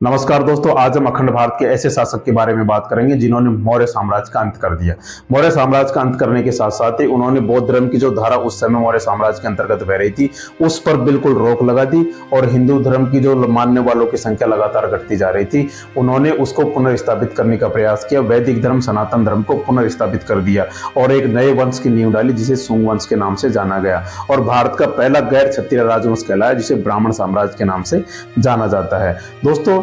नमस्कार दोस्तों, आज हम अखंड भारत के ऐसे शासक के बारे में बात करेंगे जिन्होंने मौर्य साम्राज्य का अंत कर दिया। मौर्य साम्राज्य का अंत करने के साथ साथ ही उन्होंने बौद्ध धर्म की जो धारा उस समय मौर्य साम्राज्य के अंतर्गत बह रही थी उस पर बिल्कुल रोक लगा दी और हिंदू धर्म की जो मानने वालों की संख्या लगातार घटती जा रही थी उन्होंने उसको पुनर्स्थापित करने का प्रयास किया। वैदिक धर्म सनातन धर्म को पुनर्स्थापित कर दिया और एक नए वंश की नींव डाली जिसे सुंग वंश के नाम से जाना गया और भारत का पहला गैर क्षत्रिय राजवंश कहलाया जिसे ब्राह्मण साम्राज्य के नाम से जाना जाता है। दोस्तों,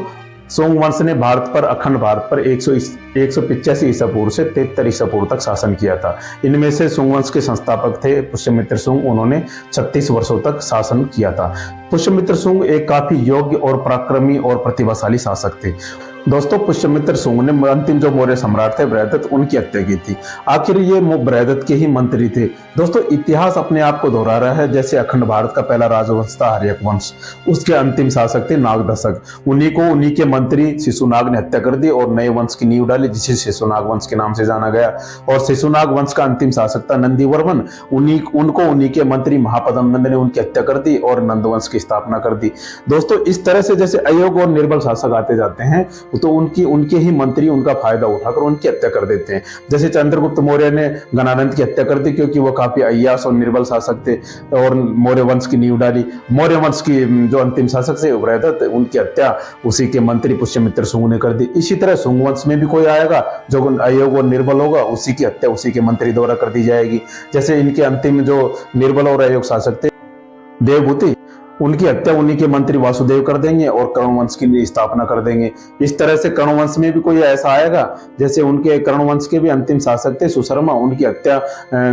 सोंग वंश ने भारत पर अखंड भारत पर 185 ईसा पूर्व से 73 ईसा पूर्व तक शासन किया था। इनमें से सोंग वंश के संस्थापक थे पुष्यमित्र सुंग। उन्होंने 36 वर्षों तक शासन किया था। पुष्यमित्र सुंग एक काफी योग्य और पराक्रमी और प्रतिभाशाली शासक थे। दोस्तों, पुष्यमित्र सुंग ने अंतिम जो मौर्य सम्राट थे बृहदत्त, उनकी हत्या की थी। आखिर ये बृहदत्त के ही मंत्री थे। दोस्तों, इतिहास अपने आप को दोहरा रहा है। जैसे अखंड भारत का पहला राजवंश था हर्यक वंश, उसके अंतिम शासक थे नागदशक। उन्हीं के मंत्री शिशुनाग ने हत्या कर दी और नए वंश की नींव डाली जिसे शिशुनाग वंश के नाम से जाना गया। और शिशुनाग वंश का अंतिम शासक था नंदीवर्मन। उन्हीं के मंत्री महापद्म नंद ने उनकी हत्या कर दी और नंद वंश की स्थापना कर दी। दोस्तों, इस तरह से जैसे अयोग्य और निर्बल शासक आते जाते हैं तो उनके ही मंत्री उनका फायदा उठाकर उनकी हत्या कर देते हैं। जैसे चंद्रगुप्त मौर्य ने गणानंद की हत्या कर दी क्योंकि वो काफी अय्याश और निर्बल शासक थे और मौर्य वंश की नींव डाली। मौर्य वंश की जो अंतिम शासक थे बृहदत्त, उनकी हत्या उसी के मंत्री पुष्यमित्र सुंग ने कर दी। इसी तरह सुंग वंश में भी कोई आएगा जो अयोग्य और निर्बल होगा, उसी की हत्या उसी के मंत्री द्वारा कर दी जाएगी। जैसे इनके अंतिम जो निर्बल और अयोग्य शासक थे देवभूति, उनकी हत्या उन्हीं के मंत्री वासुदेव कर देंगे और कर्ण वंश की स्थापना कर देंगे। इस तरह से कर्ण वंश में भी कोई ऐसा आएगा जैसे उनके कर्ण वंश के भी अंतिम शासक थे सुशर्मा, उनकी हत्या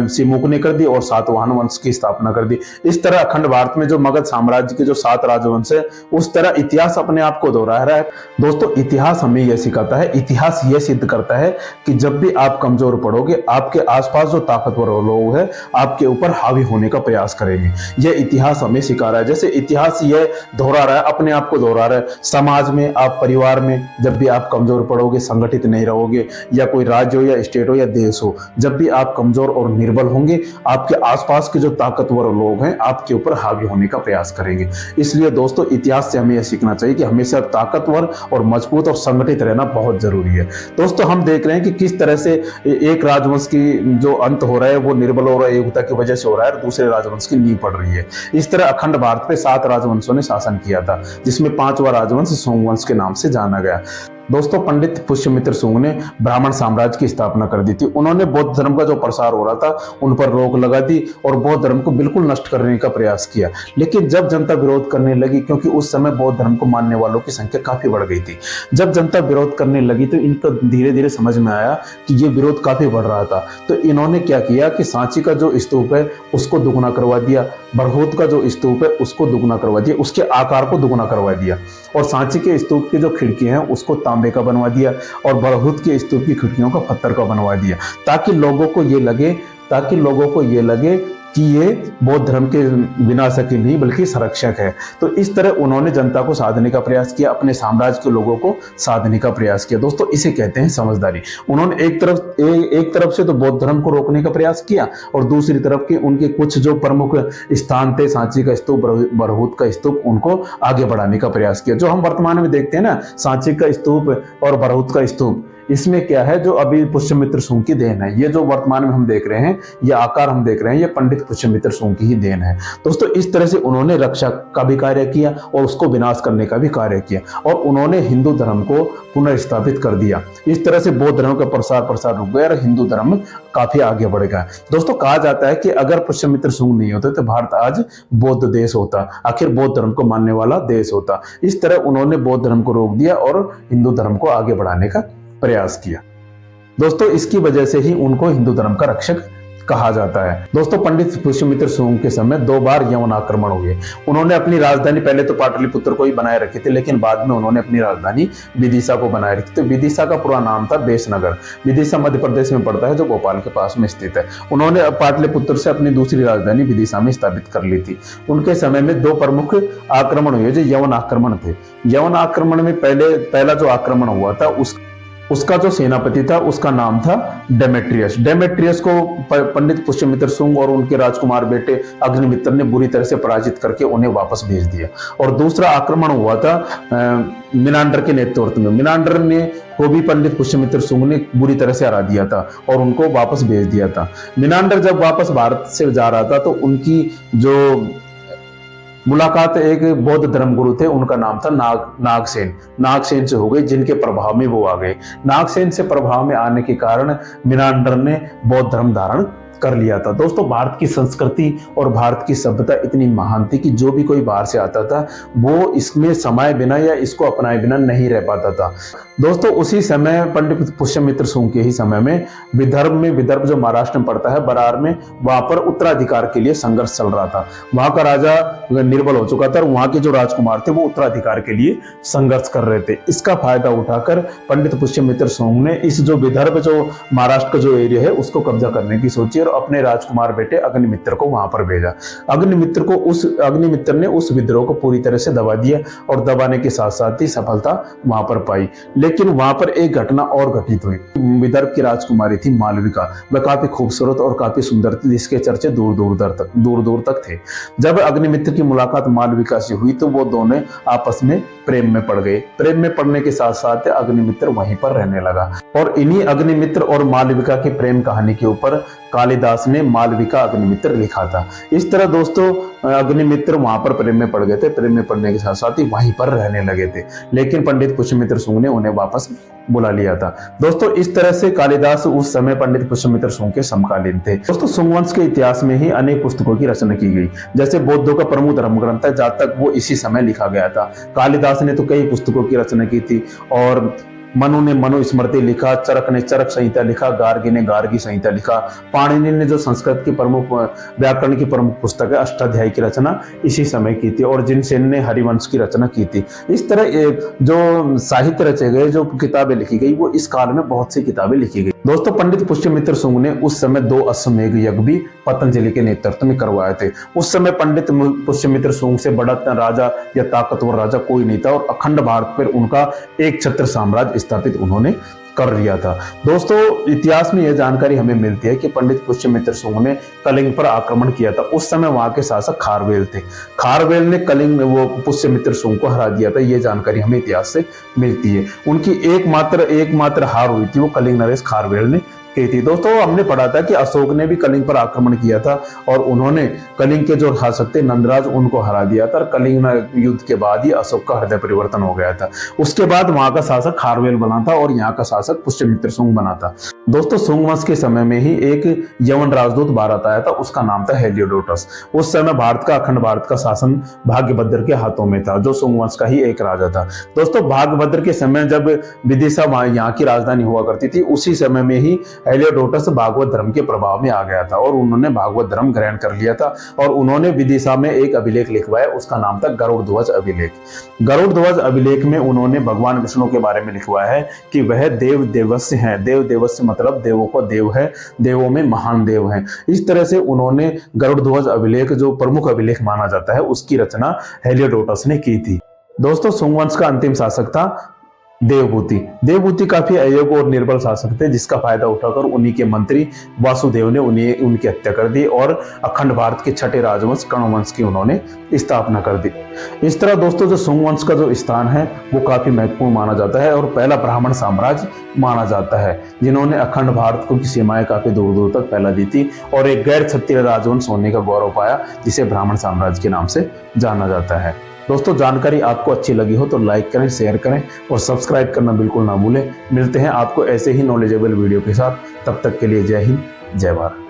सिमुक ने कर दी और सातवाहन वंश की स्थापना कर दी। इस तरह अखंड भारत में जो मगध साम्राज्य के जो 7 राजवंश है उस तरह इतिहास अपने आप को दोहरा रहा है। दोस्तों, इतिहास हमें यह सिखाता है, इतिहास यह सिद्ध करता है कि जब भी आप कमजोर पड़ोगे आपके आसपास जो ताकतवर लोग हैं आपके ऊपर हावी होने का प्रयास करेंगे। यह इतिहास हमें सिखा रहा है। जैसे इतिहास यह दोहरा रहा है, अपने आप को दोहरा रहा है। समाज में, आप परिवार में जब भी आप कमजोर पड़ोगे, संगठित नहीं रहोगे, या कोई राज्य हो या स्टेट हो या देश हो, जब भी आप कमजोर और निर्बल होंगे आपके आसपास के जो ताकतवर लोग हैं आपके ऊपर हावी होने का प्रयास करेंगे। इसलिए दोस्तों, इतिहास से हमें यह सीखना चाहिए कि हमेशा ताकतवर और मजबूत और संगठित रहना बहुत जरूरी है। दोस्तों, हम देख रहे हैं कि किस तरह से एक राजवंश की जो अंत हो रहा है वो निर्बल और अयोग्यता की वजह से हो रहा है और दूसरे राजवंश की नींव पड़ रही है। इस तरह अखंड भारत पे 7 राजवंशों ने शासन किया था जिसमें 5वां राजवंश सोंग वंश के नाम से जाना गया। दोस्तों, पंडित पुष्यमित्र सुंग ने ब्राह्मण साम्राज्य की स्थापना कर दी थी। उन्होंने बौद्ध धर्म का जो प्रसार हो रहा था उन पर रोक लगा दी और बौद्ध धर्म को बिल्कुल नष्ट करने का प्रयास किया। लेकिन जब जनता विरोध करने लगी, क्योंकि उस समय बौद्ध धर्म को मानने वालों की संख्या काफी बढ़ गई थी, जब जनता विरोध करने लगी तो इनको धीरे धीरे समझ में आया कि ये विरोध काफी बढ़ रहा था। तो इन्होंने क्या किया कि सांची का जो स्तूप है उसको दुगुना करवा दिया, बरहूत का जो स्तूप है उसको दुगुना करवा दिया, उसके आकार को दुगुना करवा दिया और सांची के स्तूप की जो खिड़कियां हैं उसको तांबे का बनवा दिया और बरहूत के स्तूप की खिड़कियों को पत्थर का बनवा दिया ताकि लोगों को ये लगे कि ये बौद्ध धर्म के विनाशक ही नहीं बल्कि संरक्षक है। तो इस तरह उन्होंने जनता को साधने का प्रयास किया, अपने साम्राज्य के लोगों को साधने का प्रयास किया। दोस्तों, इसे कहते हैं समझदारी। उन्होंने एक तरफ से तो बौद्ध धर्म को रोकने का प्रयास किया और दूसरी तरफ के उनके कुछ जो प्रमुख स्थान थे, सांची का स्तूप, बरहूत का स्तूप, उनको आगे बढ़ाने का प्रयास किया। जो हम वर्तमान में देखते हैं ना, सांची का स्तूप और बरहूत का स्तूप, इसमें क्या है, जो अभी पुष्यमित्र सुंग की देन है। ये जो वर्तमान में हम देख रहे हैं, ये आकार हम देख रहे हैं, ये पंडित पुष्यमित्र सुंग की ही देन है। दोस्तों, इस तरह से उन्होंने रक्षा का भी कार्य किया और उसको विनाश करने का भी कार्य किया और उन्होंने हिंदू धर्म को पुनर्स्थापित कर दिया। इस तरह से बौद्ध धर्म का प्रसार रुक गया और हिंदू धर्म काफी आगे बढ़ गया। दोस्तों, कहा जाता है कि अगर पुष्यमित्र सुंग नहीं होते तो भारत आज बौद्ध देश होता, आखिर बौद्ध धर्म को मानने वाला देश होता। इस तरह उन्होंने बौद्ध धर्म को रोक दिया और हिंदू धर्म को आगे बढ़ाने का प्रयास किया। दोस्तों, इसकी वजह से ही उनको हिंदू धर्म का रक्षक कहा जाता है। दोस्तों, पंडित पुष्यमित्र सुंग के समय 2 बार यवन आक्रमण हुए। उन्होंने अपनी राजधानी पहले तो पाटलिपुत्र को ही बनाए रखी थी, लेकिन बाद में उन्होंने अपनी राजधानी विदिशा को बनाए रखी। तो विदिशा का पूरा नाम था बेसनगर। विदिशा मध्य प्रदेश में पड़ता है, जो भोपाल के पास में स्थित है। उन्होंने पाटलिपुत्र से अपनी दूसरी राजधानी विदिशा में स्थापित कर ली थी। उनके समय में 2 प्रमुख आक्रमण हुए जो यवन आक्रमण थे। यवन आक्रमण में पहला जो आक्रमण हुआ था उसका जो सेनापति था उसका नाम था डेमेट्रियस। डेमेट्रियस को पंडित पुष्यमित्र शुंग और उनके राजकुमार बेटे अग्निमित्र ने बुरी तरह से पराजित करके उन्हें वापस भेज दिया। और दूसरा आक्रमण हुआ था मिनांडर के नेतृत्व में। मिनांडर ने को भी पंडित पुष्यमित्र शुंग ने बुरी तरह से हरा दिया था और उनको वापस भेज दिया था। मिनांडर जब वापस भारत से जा रहा था तो उनकी जो मुलाकात एक बौद्ध धर्मगुरु थे, उनका नाम था नागसेन। नागसेन से हो गई, जिनके प्रभाव में वो आ गए। नागसेन से प्रभाव में आने के कारण मिनांडर ने बौद्ध धर्म धारण कर लिया था। दोस्तों, भारत की संस्कृति और भारत की सभ्यता इतनी महान थी कि जो भी कोई बाहर से आता था वो इसमें समाये बिना या इसको अपनाए बिना नहीं रह पाता था। दोस्तों, उसी समय पंडित पुष्यमित्र शुंग के ही समय में विदर्भ जो महाराष्ट्र में पड़ता है, बरार में, वहां पर उत्तराधिकार के लिए संघर्ष चल रहा था। वहां का राजा निर्बल हो चुका था और वहां के जो राजकुमार थे वो उत्तराधिकार के लिए संघर्ष कर रहे थे। इसका फायदा उठाकर पंडित पुष्यमित्र शुंग ने इस जो विदर्भ जो महाराष्ट्र का जो एरिया है उसको कब्जा करने की सोची और अपने राजकुमार बेटे अग्निमित्र को वहां पर भेजा। अग्निमित्र ने उस विद्रोह को पूरी तरह से दबा दिया और दबाने के साथ साथ ही सफलता वहां पर पाई। लेकिन वहां पर एक घटना और घटित हुई। विदर्भ की राजकुमारी थी मालविका। वह काफी खूबसूरत और काफी सुंदर थी, जिसके चर्चे दूर दूर तक थे। जब अग्निमित्र की मुलाकात मालविका से हुई तो वो दोनों आपस में प्रेम में पड़ गए। प्रेम में पड़ने के साथ साथ अग्निमित्र वहीं पर रहने लगा और इन्हीं अग्निमित्र और मालविका की प्रेम कहानी के ऊपर कालिदास ने मालविका अग्निमित्र लिखा था। इस तरह दोस्तों, अग्निमित्र वहां पर प्रेम में पड़ गए थे। प्रेम में पड़ने के साथ साथ ही वहीं पर रहने लगे थे, लेकिन पंडित पुष्यमित्र शुंग ने उन्हें वापस बुला लिया था। दोस्तों, इस तरह से कालिदास उस समय पंडित पुष्यमित्र शुंग के समकालीन थे। दोस्तों, शुंग वंश के इतिहास में ही अनेक पुस्तकों की रचना की गई। जैसे बौद्धों का प्रमुख धर्म ग्रंथ है, जहां तक वो इसी समय लिखा गया था। कालिदास ने तो कई पुस्तकों की रचना की थी और मनु ने मनुस्मृति लिखा, चरक ने चरक संहिता लिखा, गार्गी ने गार्गी संहिता लिखा। पाणिनि ने जो संस्कृत की प्रमुख व्याकरण की प्रमुख पुस्तक है अष्टाध्यायी की रचना इसी समय की थी और जिनसेन ने हरिवंश की रचना की थी। इस तरह जो साहित्य रचे गए, जो किताबें लिखी गई, वो इस काल में बहुत सी किताबें लिखी गई। दोस्तों, पंडित पुष्यमित्र शुंग ने उस समय 2 अश्वमेध यज्ञ भी पतंजलि के नेतृत्व में करवाए थे। उस समय पंडित पुष्यमित्र शुंग से बड़ा राजा या ताकतवर राजा कोई नहीं था और अखंड भारत पर उनका एक छत्र साम्राज्य स्थापित उन्होंने कर लिया था। दोस्तों, इतिहास में यह जानकारी हमें मिलती है कि पंडित पुष्यमित्र शुंग ने कलिंग पर आक्रमण किया था। उस समय वहां के शासक खारवेल थे। खारवेल ने कलिंग में वो पुष्यमित्र शुंग को हरा दिया था। यह जानकारी हमें इतिहास से मिलती है। उनकी एकमात्र हार हुई थी, वो कलिंग नरेश खारवेल ने की थी। दोस्तों, हमने पढ़ा था कि अशोक ने भी कलिंग पर आक्रमण किया था और उन्होंने कलिंग के जो शासक थे नंदराज, उनको हरा दिया था। कलिंग युद्ध के बाद ही अशोक का हृदय परिवर्तन हो गया था। उसके बाद वहां का शासक खारवेल बना था और यहाँ का शासक पुष्यमित्र शुंग बना था। दोस्तों, शुंग वंश के समय में ही एक यवन राजदूत भारत आया था, उसका नाम था हेलियोडोटस। उस समय अखंड भारत का शासन भाग्यभद्र के हाथों में था, जो शुंग वंश का ही एक राजा था। दोस्तों, भाग्यभद्र के समय जब विदिशा यहाँ की राजधानी हुआ करती थी, उसी समय में ही हेलियोडोटस भागवत धर्म के प्रभाव में आ गया था और उन्होंने भागवत धर्म ग्रहण कर लिया था और उन्होंने विदिशा में एक अभिलेख लिखवाया, उसका नाम था गरुड़ ध्वज अभिलेख। गरुड़ ध्वज अभिलेख में उन्होंने भगवान विष्णु के बारे में लिखवाया है कि वह देव देवस्य हैं। देव देवस्य मतलब देवों को देव है, देवों में महान देव हैं। इस तरह से उन्होंने गरुड़ ध्वज अभिलेख, जो प्रमुख अभिलेख माना जाता है, उसकी रचना हेलियोडोटस ने की थी। दोस्तों, शुंग वंश का अंतिम शासक था देवभूति काफी अयोग्य और निर्बल शासक थे, जिसका फायदा उठाकर उन्हीं के मंत्री वासुदेव ने उनकी हत्या कर दी और अखंड भारत के छठे राजवंश कर्ण वंश की उन्होंने स्थापना कर दी। इस तरह दोस्तों, जो शुंग वंश का जो स्थान है वो काफी महत्वपूर्ण माना जाता है और पहला ब्राह्मण साम्राज्य माना जाता है, जिन्होंने अखंड भारत को की सीमाएं काफी दूर दूर तक फैला दी थी और एक गैर क्षत्रिय राजवंश होने का गौरव पाया, जिसे ब्राह्मण साम्राज्य के नाम से जाना जाता है। दोस्तों, जानकारी आपको अच्छी लगी हो तो लाइक करें, शेयर करें और सब्सक्राइब करना बिल्कुल ना भूलें। मिलते हैं आपको ऐसे ही नॉलेजेबल वीडियो के साथ। तब तक के लिए जय हिंद, जय भारत।